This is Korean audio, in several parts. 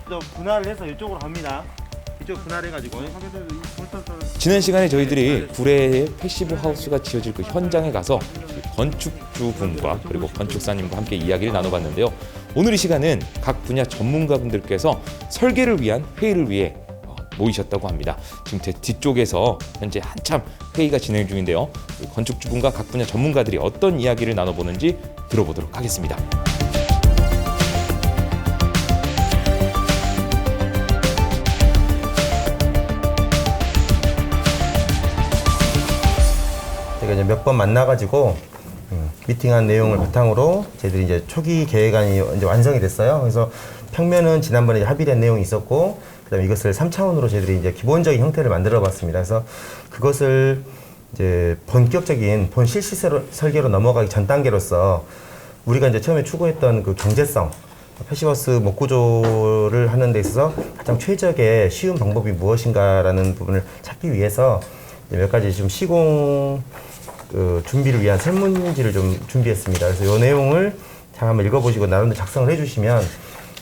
좀 분할을 해서 이쪽으로 갑니다. 이쪽 분할해가지고. 지난 시간에 저희들이 구례에 패시브 하우스가 지어질 그 현장에 가서 건축주분과 그리고 건축사님과 함께 이야기를 나눠봤는데요. 오늘 이 시간은 각 분야 전문가분들께서 설계를 위한 회의를 위해 모이셨다고 합니다. 지금 제 뒤쪽에서 현재 한참 회의가 진행 중인데요. 건축주분과 각 분야 전문가들이 어떤 이야기를 나눠보는지 들어보도록 하겠습니다. 제가 이제 몇 번 만나가지고 미팅한 내용을 바탕으로 저희들이 이제 초기 계획안이 이제 완성이 됐어요. 그래서 평면은 지난번에 합의된 내용이 있었고, 그다음에 이것을 3차원으로 저희들이 이제 기본적인 형태를 만들어봤습니다. 그래서 그것을 이제 본격적인 본 실시 설계로 넘어가기 전 단계로서 우리가 이제 처음에 추구했던 그 경제성, 패시브하우스 목구조를 하는 데 있어서 가장 최적의 쉬운 방법이 무엇인가라는 부분을 찾기 위해서 몇 가지 좀 시공 준비를 위한 설문지를 좀 준비했습니다. 그래서 이 내용을 잘 한번 읽어보시고 나름대로 작성을 해주시면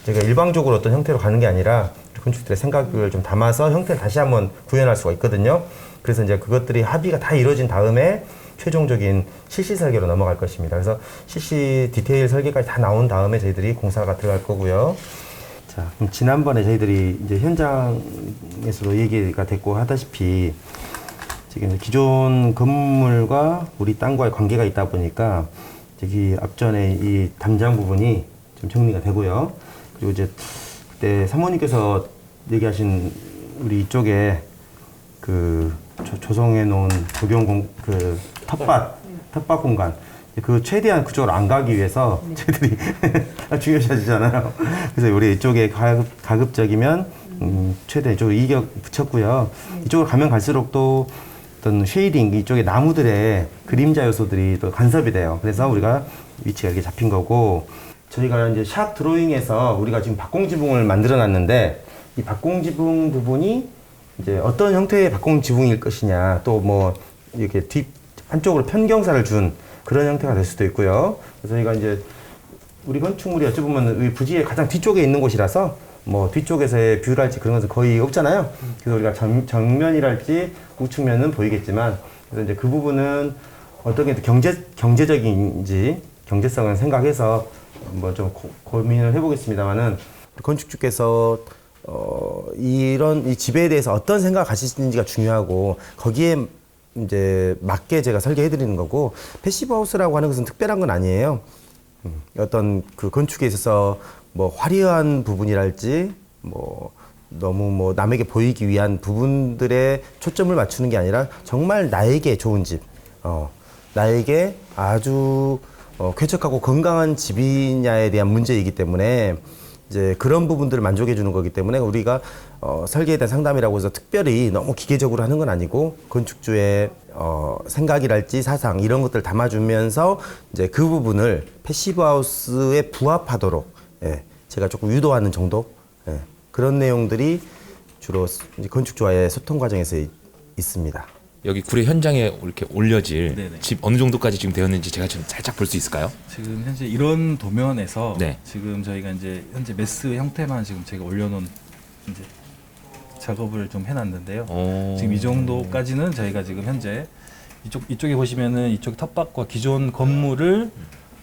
제가 일방적으로 어떤 형태로 가는 게 아니라 건축들의 생각을 좀 담아서 형태를 다시 한번 구현할 수가 있거든요. 그래서 이제 그것들이 합의가 다 이루어진 다음에 최종적인 실시 설계로 넘어갈 것입니다. 그래서 실시 디테일 설계까지 다 나온 다음에 저희들이 공사가 들어갈 거고요. 자, 그럼 지난번에 저희들이 이제 현장에서도 얘기가 됐고 하다시피 지금 기존 건물과 우리 땅과의 관계가 있다 보니까 저기 앞전에 이 담장 부분이 좀 정리가 되고요. 그리고 이제 그때 사모님께서 얘기하신 우리 이쪽에 그 조성해 놓은 그 텃밭 공간 그 최대한 그쪽으로 안 가기 위해서 저희들이 중요시하잖아요. 그래서 우리 이쪽에 가급적이면 최대 이쪽으로 이격 붙였고요. 이쪽으로 가면 갈수록 또 어떤 쉐이딩 이쪽에 나무들의 그림자 요소들이 또 간섭이 돼요. 그래서 우리가 위치가 이렇게 잡힌 거고, 저희가 이제 샵 드로잉에서 우리가 지금 박공지붕을 만들어 놨는데 이 박공지붕 부분이 이제 어떤 형태의 박공지붕일 것이냐, 또 뭐 이렇게 뒷 한쪽으로 편경사를 준 그런 형태가 될 수도 있고요. 그래서 저희가 이제 우리 건축물이 어찌 보면 이 부지의 가장 뒤쪽에 있는 곳이라서 뭐 뒤쪽에서의 뷰랄지 그런 것은 거의 없잖아요. 그래서 우리가 정면이랄지 우측면은 보이겠지만, 그래서 이제 그 부분은 어떤 게 경제적인지 경제성을 생각해서 한번 좀 고민을 해보겠습니다만은, 건축주께서 이런 이 집에 대해서 어떤 생각을 가지시는지가 중요하고 거기에 이제 맞게 제가 설계해드리는 거고, 패시브 하우스라고 하는 것은 특별한 건 아니에요. 어떤 그 건축에 있어서 뭐 화려한 부분이랄지 뭐 너무 뭐 남에게 보이기 위한 부분들에 초점을 맞추는 게 아니라 정말 나에게 좋은 집, 나에게 아주 쾌적하고 건강한 집이냐에 대한 문제이기 때문에 이제 그런 부분들을 만족해 주는 거기 때문에 우리가 설계에 대한 상담이라고 해서 특별히 너무 기계적으로 하는 건 아니고 건축주의 생각이랄지 사상 이런 것들을 담아주면서 이제 그 부분을 패시브 하우스에 부합하도록 제가 조금 유도하는 정도, 그런 내용들이 주로 이제 건축주와의 소통 과정에서 있습니다. 여기 구례 현장에 이렇게 올려질 네네. 집 어느 정도까지 지금 되었는지 제가 좀 살짝 볼 수 있을까요? 지금 현재 이런 도면에서 네. 지금 저희가 이제 현재 메스 형태만 지금 제가 올려놓은 이제 작업을 좀 해놨는데요. 지금 이 정도까지는 저희가 지금 현재 이쪽에 보시면은 이쪽 텃밭과 기존 건물을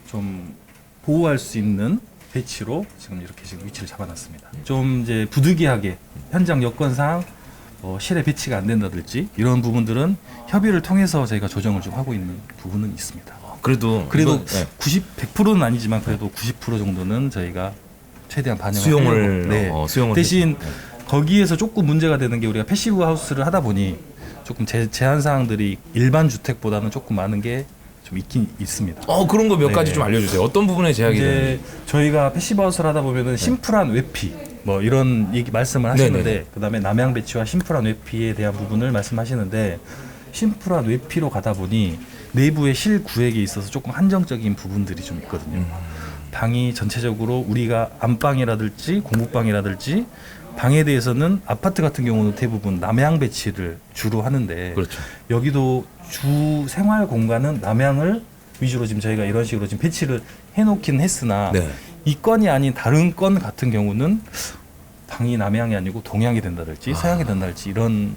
좀 보호할 수 있는 배치로 지금 이렇게 지금 위치를 잡아놨습니다. 좀 이제 부득이하게 현장 여건상 실내 배치가 안 된다든지 이런 부분들은 협의를 통해서 저희가 조정을 좀 하고 있는 부분은 있습니다. 그래도 그래도 이건, 네. 100%는 아니지만 그래도 90% 정도는 저희가 최대한 반영을 수용을 하려고. 수용을 대신 거기에서 조금 문제가 되는 게 우리가 패시브 하우스를 하다 보니 조금 제한 사항들이 일반 주택보다는 조금 많은 게 좀 있긴 있습니다. 그런 거 몇 가지 네. 좀 알려주세요. 어떤 부분에 제약이 이제 되는지. 저희가 패시브 하우스를 하다 보면은 심플한 외피 뭐 이런 얘기 말씀을 하시는데, 네네네. 그다음에 남향 배치와 심플한 외피에 대한 부분을 말씀하시는데, 심플한 외피로 가다 보니 내부의 실구획에 있어서 조금 한정적인 부분들이 좀 있거든요. 방이 전체적으로 우리가 안방이라든지 공부방이라든지 방에 대해서는 아파트 같은 경우는 대부분 남향 배치를 주로 하는데, 그렇죠. 여기도 주 생활 공간은 남향을 위주로 지금 저희가 이런 식으로 지금 배치를 해놓긴 했으나, 네. 이 건이 아닌 다른 건 같은 경우는 방이 남향이 아니고 동향이 된다든지 서향이 된다든지 이런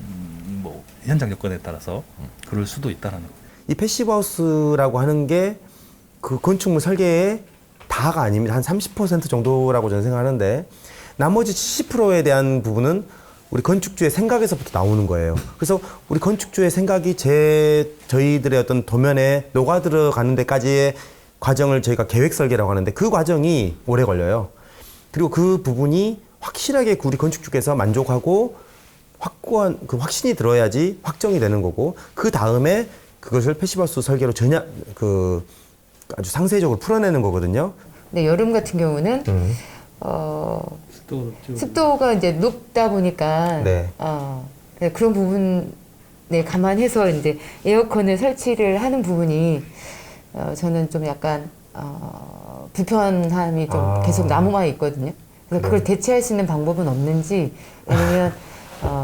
뭐 현장 여건에 따라서 그럴 수도 있다라는 거. 이 패시브 하우스라고 하는 게 그 건축물 설계의 다가 아닙니다. 한 30% 정도라고 저는 생각하는데 나머지 70%에 대한 부분은 우리 건축주의 생각에서부터 나오는 거예요. 그래서 우리 건축주의 생각이 저희들의 어떤 도면에 녹아 들어가는 데까지의 과정을 저희가 계획 설계라고 하는데 그 과정이 오래 걸려요. 그리고 그 부분이 확실하게 우리 건축주께서 만족하고 확고한 그 확신이 들어야지 확정이 되는 거고 그 다음에 그것을 패시브하우스 설계로 전혀 아주 상세적으로 풀어내는 거거든요. 근데 여름 같은 경우는 습도가 이제 높다 보니까 네. 그런 부분에 감안해서 이제 에어컨을 설치를 하는 부분이 저는 좀 약간 불편함이 좀 계속 남아 있거든요. 그래서 그걸 대체할 수 있는 방법은 없는지 아니면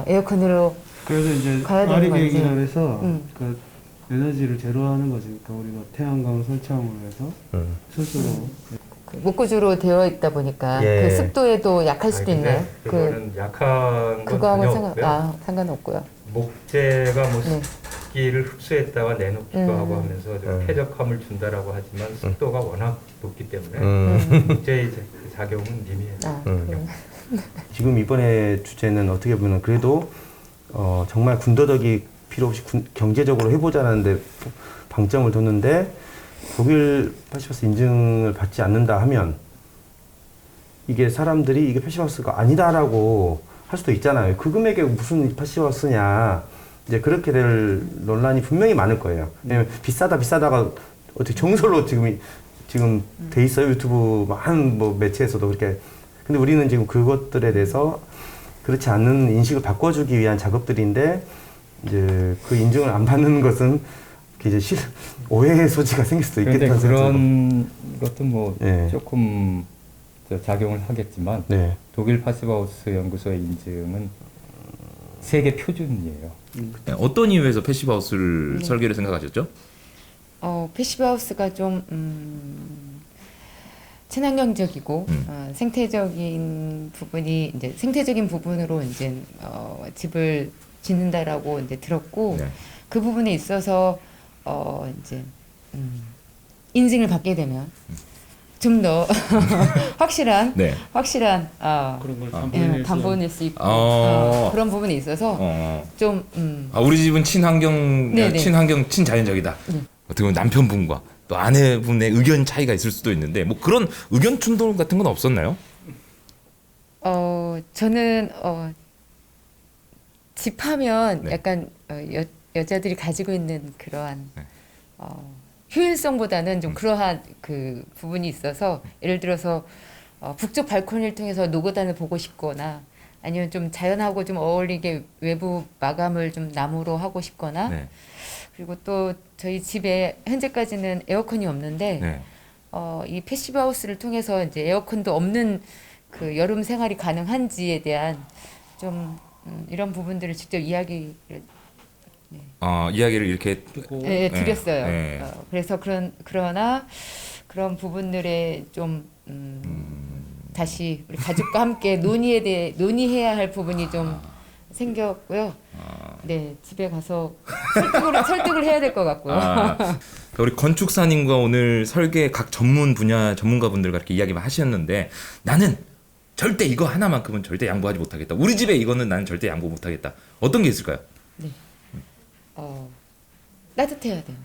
에어컨으로 그래서 이제 가야 되는 아리 건지. 계획이라 해서 그 에너지를 제로하는 거지. 그러니까 우리가 태양광 설치함으로 해서 스스로 그 목구주로 되어 있다 보니까 예. 그 습도에도 약할 수도 있나요? 그거는 약한 건 그거하고 전혀 없고요. 상관없고요. 목재가 뭐 네. 습기를 흡수했다가 내놓기도 하고 하면서 좀 쾌적함을 준다라고 하지만 습도가 워낙 높기 때문에 목재의 작용은 미미해요. 그래요. 지금 이번에 주제는 어떻게 보면 그래도 정말 군더더기 필요 없이 경제적으로 해보자는데 방점을 뒀는데 독일 패시브하우스 인증을 받지 않는다 하면 이게 사람들이 이게 패시브하우스가 아니다라고 할 수도 있잖아요. 그 금액에 무슨 패시브하우스냐 이제 그렇게 될 논란이 분명히 많을 거예요. 왜냐면 비싸다가 어떻게 정설로 지금 돼 있어요. 유튜브 한 뭐 매체에서도 그렇게. 근데 우리는 지금 그것들에 대해서 그렇지 않은 인식을 바꿔주기 위한 작업들인데 이제 그 인증을 안 받는 것은 이제 오해의 소지가 생길 수도 그런데 있겠다는 생각도 그런 것도 뭐 네. 조금 작용을 하겠지만 네. 독일 파시브하우스 연구소의 인증은 세계 표준이에요. 네, 어떤 이유에서 패시브하우스를 설계를 생각하셨죠? 패시브하우스가 좀 친환경적이고 생태적인 부분으로 이제 집을 짓는다라고 이제 들었고 네. 그 부분에 있어서 이제 인증을 받게 되면 좀 더 확실한 네. 그런 걸 담보낼 수 있고 어. 그런 부분에 있어서 좀 우리 집은 네네. 친자연적이다. 어떻게 보면 남편분과 또 아내분의 의견 차이가 있을 수도 있는데 뭐 그런 의견 충돌 같은 건 없었나요? 저는 집하면 네. 약간 여자들이 가지고 있는 그러한 효율성보다는 좀 그러한 그 부분이 있어서 예를 들어서 북쪽 발코니를 통해서 노고단을 보고 싶거나 아니면 좀 자연하고 좀 어울리게 외부 마감을 좀 나무로 하고 싶거나 네. 그리고 또 저희 집에 현재까지는 에어컨이 없는데 네. 이 패시브 하우스를 통해서 이제 에어컨도 없는 그 여름 생활이 가능한지에 대한 좀 이런 부분들을 직접 이야기를 이야기를 이렇게 네, 드렸어요. 네. 그래서 그러나 그런 부분들에 좀 다시 우리 가족과 함께 논의해야 할 부분이 좀 생겼고요. 네, 집에 가서 설득을 해야 될 것 같고요. 우리 건축사님과 오늘 설계 각 전문 분야 전문가분들과 이렇게 이야기만 하셨는데 나는 절대 이거 하나만큼은 절대 양보하지 못하겠다. 우리 집에 이거는 나는 절대 양보 못하겠다. 어떤 게 있을까요? 따뜻해야 돼요.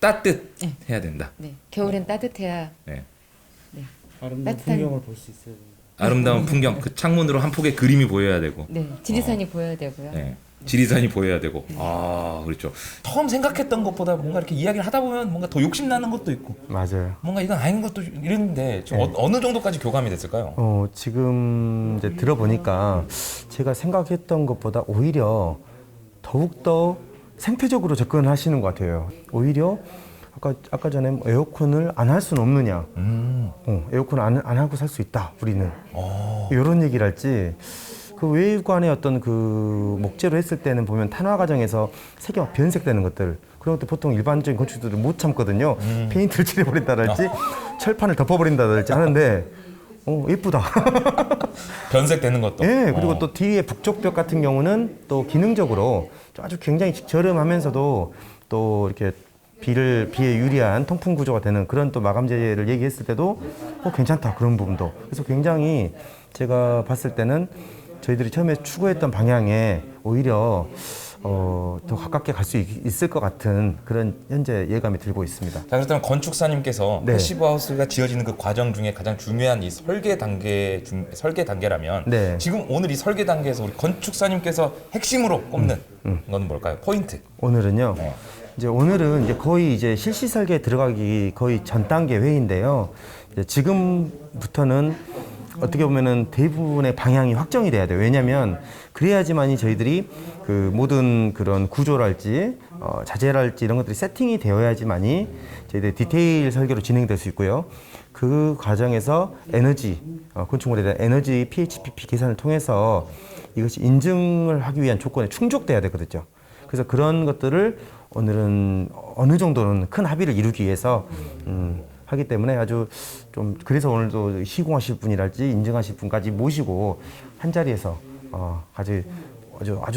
따뜻해야 된다. 네, 겨울엔 따뜻해야. 네. 아름다운 따뜻한- 풍경을 볼 수 있어야 된다. 아름다운 풍경, 그 창문으로 한 폭의 그림이 보여야 되고, 네, 지리산이 보여야 되고요. 네. 지리산이 보여야 되고. 그렇죠. 처음 생각했던 것보다 뭔가 이렇게 이야기를 하다 보면 뭔가 더 욕심 나는 것도 있고, 맞아요. 뭔가 이건 아닌 것도 이랬는데 좀 어느 정도까지 교감이 됐을까요? 지금 이제 들어보니까 제가 생각했던 것보다 오히려 더욱더 생태적으로 접근하시는 것 같아요. 오히려 아까 전에 뭐 에어컨을 안 할 수는 없느냐. 에어컨 안 하고 살 수 있다. 우리는. 이런 얘기를 할지. 그 외관의 어떤 그 목재로 했을 때는 보면 탄화 과정에서 색이 막 변색되는 것들. 그런 것도 보통 일반적인 건축들은 못 참거든요. 페인트를 칠해버린다든지 철판을 덮어버린다든지 하는데 예쁘다. 변색되는 것도. 예, 그리고 또 뒤에 북쪽벽 같은 경우는 또 기능적으로 아주 굉장히 저렴하면서도 또 이렇게 비에 유리한 통풍 구조가 되는 그런 또 마감재를 얘기했을 때도 괜찮다 그런 부분도. 그래서 굉장히 제가 봤을 때는 저희들이 처음에 추구했던 방향에 오히려 더 가깝게 갈 수 있을 것 같은 그런 현재 예감이 들고 있습니다. 자, 그렇다면 건축사님께서 네. 패시브 하우스가 지어지는 그 과정 중에 가장 중요한 이 설계 단계라면 네. 지금 오늘 이 설계 단계에서 우리 건축사님께서 핵심으로 꼽는 건 뭘까요? 포인트. 오늘은요. 네. 오늘은 이제 거의 이제 실시 설계에 들어가기 거의 전 단계 회의인데요. 이제 지금부터는 어떻게 보면은 대부분의 방향이 확정이 돼야 돼요. 왜냐하면 그래야지만이 저희들이 그 모든 그런 구조랄지 자재랄지 이런 것들이 세팅이 되어야지만이 저희들 디테일 설계로 진행될 수 있고요. 그 과정에서 에너지 건축물에 대한 에너지 PHPP 계산을 통해서 이것이 인증을 하기 위한 조건에 충족돼야 되거든요. 그래서 그런 것들을 오늘은 어느 정도는 큰 합의를 이루기 위해서 하기 때문에 아주 좀 그래서 오늘도 시공하실 분이랄지 인증하실 분까지 모시고 한 자리에서 아주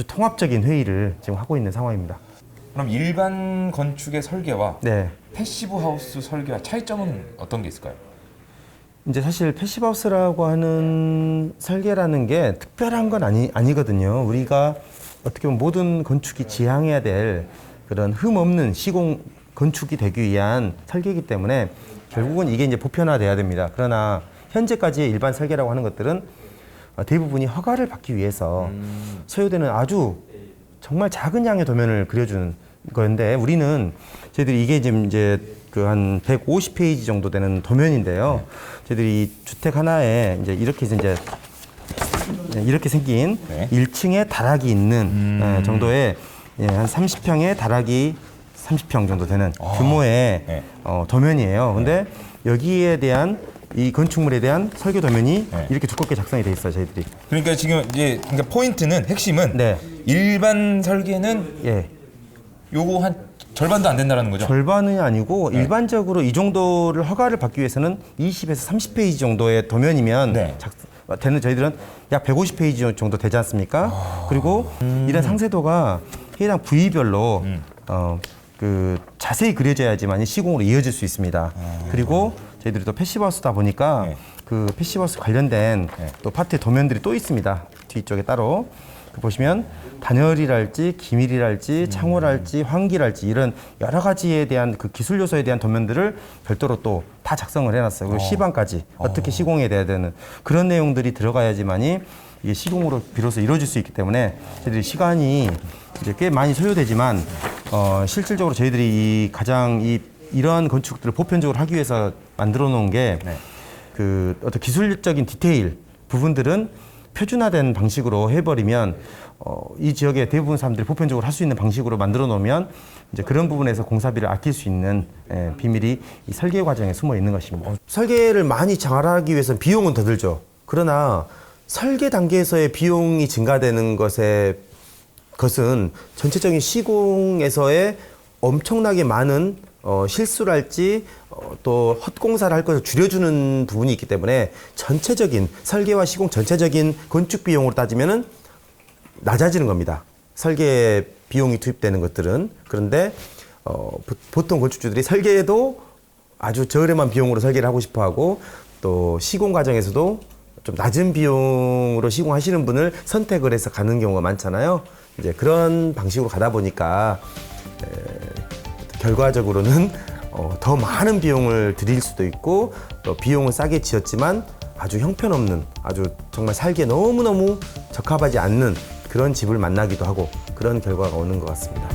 통합적인 회의를 지금 하고 있는 상황입니다. 그럼 일반 건축의 설계와 네. 패시브 하우스 설계와 차이점은 어떤 게 있을까요? 이제 사실 패시브하우스라고 하는 설계라는 게 특별한 건 아니거든요. 우리가 어떻게 보면 모든 건축이 지향해야 될 그런 흠 없는 시공 건축이 되기 위한 설계이기 때문에 결국은 이게 이제 보편화돼야 됩니다. 그러나 현재까지의 일반 설계라고 하는 것들은 대부분이 허가를 받기 위해서 소요되는 아주 정말 작은 양의 도면을 그려주는 건데 우리는 저희들이 이게 지금 이제 그 한 150페이지 정도 되는 도면인데요. 저희들이 이 주택 하나에 이제 이렇게 생긴 네. 1층에 다락이 있는 정도의 한 30평에 다락이 30평 정도 되는 규모의 네. 도면이에요. 근데 여기에 대한 이 건축물에 대한 설계 도면이 네. 이렇게 두껍게 작성이 돼 있어요, 저희들이. 그러니까 지금 이제 포인트는 핵심은 네. 일반 설계는 예. 요거 한 절반도 안 된다라는 거죠. 절반은 아니고 네. 일반적으로 이 정도를 허가를 받기 위해서는 20에서 30페이지 정도의 도면이면 네. 되는 저희들은 약 150페이지 정도 되지 않습니까? 그리고 이런 상세도가 해당 부위별로 그 자세히 그려져야지만 시공으로 이어질 수 있습니다. 그리고 저희들이 또 패시브하우스다 보니까 네. 그 패시브하우스 관련된 네. 또 파트 도면들이 또 있습니다. 뒤쪽에 따로. 그 보시면 단열이랄지 기밀이랄지 창호랄지 환기랄지 이런 여러 가지에 대한 그 기술 요소에 대한 도면들을 별도로 또 다 작성을 해놨어요. 그리고 시방까지 어떻게 시공해야 되는 그런 내용들이 들어가야지만이 이게 시공으로 비로소 이루어질 수 있기 때문에 저희들이 시간이 이제 꽤 많이 소요되지만 실질적으로 저희들이 이러한 건축들을 보편적으로 하기 위해서 만들어 놓은 게 그 어떤 기술적인 디테일 부분들은 표준화된 방식으로 해버리면 이 지역의 대부분 사람들이 보편적으로 할 수 있는 방식으로 만들어 놓으면 이제 그런 부분에서 공사비를 아낄 수 있는 비밀이 이 설계 과정에 숨어 있는 것입니다. 설계를 많이 잘하기 위해서는 비용은 더 들죠. 그러나 설계 단계에서의 비용이 증가되는 것은 전체적인 시공에서의 엄청나게 많은 실수랄지 또 헛공사를 할 것을 줄여주는 부분이 있기 때문에 전체적인 설계와 시공 전체적인 건축 비용으로 따지면은 낮아지는 겁니다. 설계 비용이 투입되는 것들은. 그런데 보통 건축주들이 설계에도 아주 저렴한 비용으로 설계를 하고 싶어 하고 또 시공 과정에서도 좀 낮은 비용으로 시공하시는 분을 선택을 해서 가는 경우가 많잖아요. 이제 그런 방식으로 가다 보니까 결과적으로는 더 많은 비용을 들일 수도 있고 또 비용을 싸게 지었지만 아주 형편없는 아주 정말 살기에 너무너무 적합하지 않는 그런 집을 만나기도 하고 그런 결과가 오는 것 같습니다.